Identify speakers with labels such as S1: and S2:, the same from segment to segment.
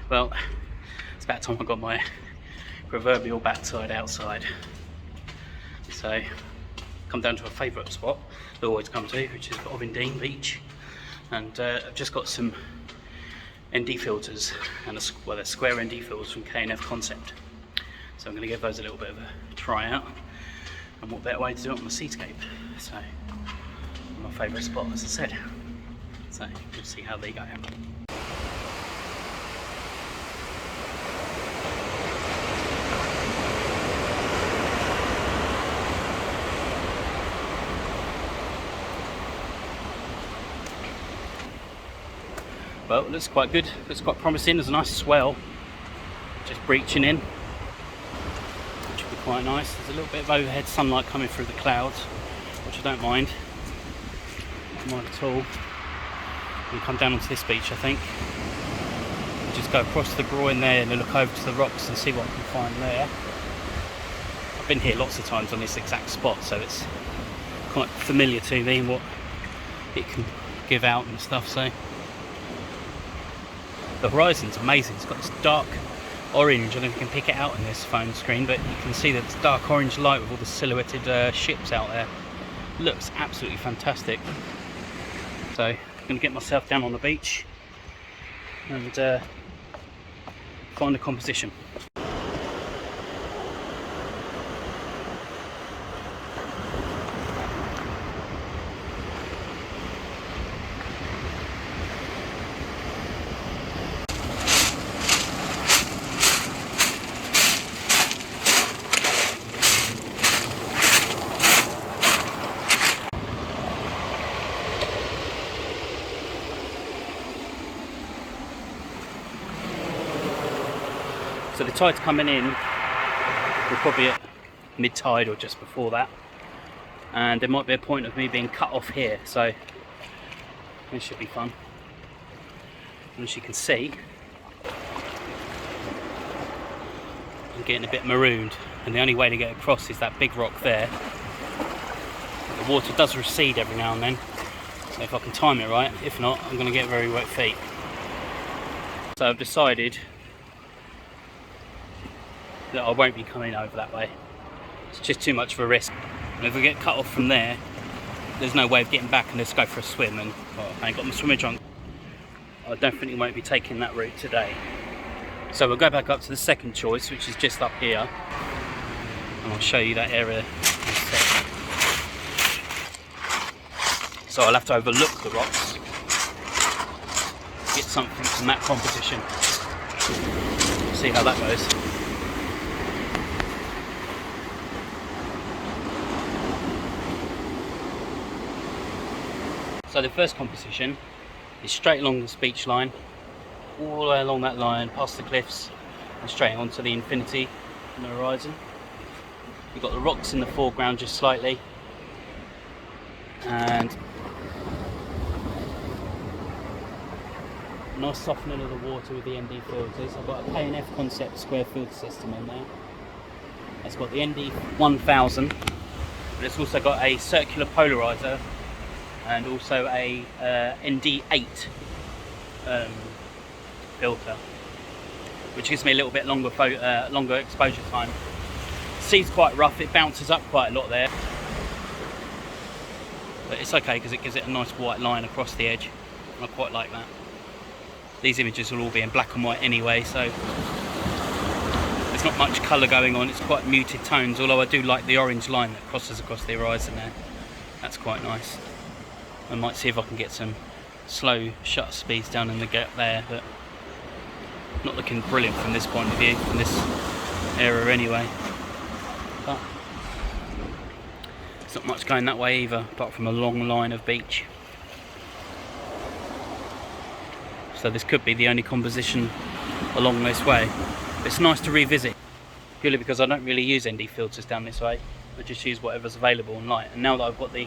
S1: Well, it's about time I got my proverbial backside outside. So, come down to a favourite spot I always come to, which is Ovingdean Beach. And I've just got some ND filters, and they're square ND filters from K&F Concept. So I'm going to give those a little bit of a try out. And what better way to do it on the Seascape? So, my favourite spot, as I said. So, we'll see how they go. Well, it looks quite good, looks quite promising. There's a nice swell just breaching in, which will be quite nice. There's a little bit of overhead sunlight coming through the clouds, which I don't mind. Not mind at all. We'll come down onto this beach, I think. We'll just go across the groin there and look over to the rocks and see what I can find there. I've been here lots of times on this exact spot, so it's quite familiar to me what it can give out and stuff. So the horizon's amazing. It's got this dark orange. I don't know if you can pick it out in this phone screen, but you can see that it's dark orange light with all the silhouetted ships out there. Looks absolutely fantastic. So I'm going to get myself down on the beach and find a composition. So the tide's coming in, we're probably at mid-tide or just before that, and there might be a point of me being cut off here, so this should be fun. And as you can see, I'm getting a bit marooned, and the only way to get across is that big rock there. The water does recede every now and then, so if I can time it right, if not, I'm going to get very wet feet. So I've decided that I won't be coming over that way. It's just too much of a risk. And if we get cut off from there, there's no way of getting back and let's go for a swim, and well, I ain't got my swimming trunk. I definitely won't be taking that route today. So we'll go back up to the second choice, which is just up here, and I'll show you that area. So I'll have to overlook the rocks, get something from that composition. See how that goes. So the first composition is straight along this beach line, all the way along that line, past the cliffs, and straight onto the infinity on the horizon. You've got the rocks in the foreground just slightly, and a nice softening of the water with the ND filters. I've got a K&F Concept square filter system on there. It's got the ND 1000, but it's also got a circular polarizer and also a ND8 filter, which gives me a little bit longer exposure time. The sea's quite rough, it bounces up quite a lot there, but it's okay because it gives it a nice white line across the edge. I quite like that. These images will all be in black and white anyway, so there's not much colour going on. It's quite muted tones, although I do like the orange line that crosses across the horizon there. That's quite nice. I might see if I can get some slow shutter speeds down in the gap there, but not looking brilliant from this point of view, from this area anyway. But there's not much going that way either, apart from a long line of beach. So this could be the only composition along this way. But it's nice to revisit, purely because I don't really use ND filters down this way. I just use whatever's available in light. And now that I've got the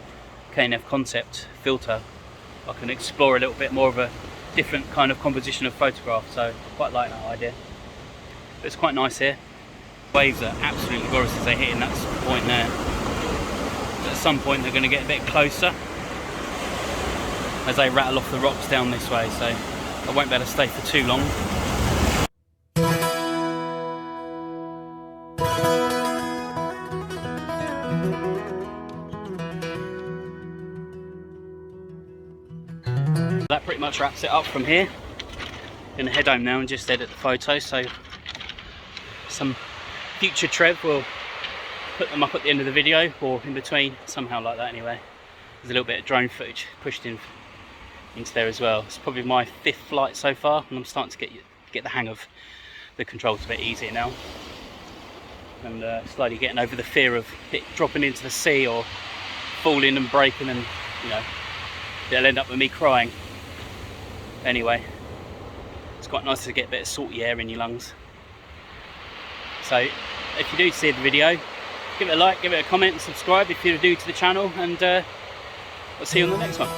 S1: K&F Concept filter, I can explore a little bit more of a different kind of composition of photograph, so I quite like that idea. But it's quite nice here. Waves are absolutely gorgeous as they hit in that point there. But at some point they're going to get a bit closer as they rattle off the rocks down this way, so I won't be able to stay for too long. that pretty much wraps it up from here. Gonna head home now and just edit the photos, so some future Trev will put them up at the end of the video or in between, somehow like that anyway. There's a little bit of drone footage pushed in into there as well. It's probably my 5th flight so far, and I'm starting to get the hang of the controls a bit easier now, and slowly getting over the fear of it dropping into the sea or falling and breaking, and you know, it'll end up with me crying. Anyway, it's quite nice to get a bit of salty air in your lungs. So if you do see the video, give it a like, give it a comment, and subscribe if you're new to the channel, and I'll see you on the next one.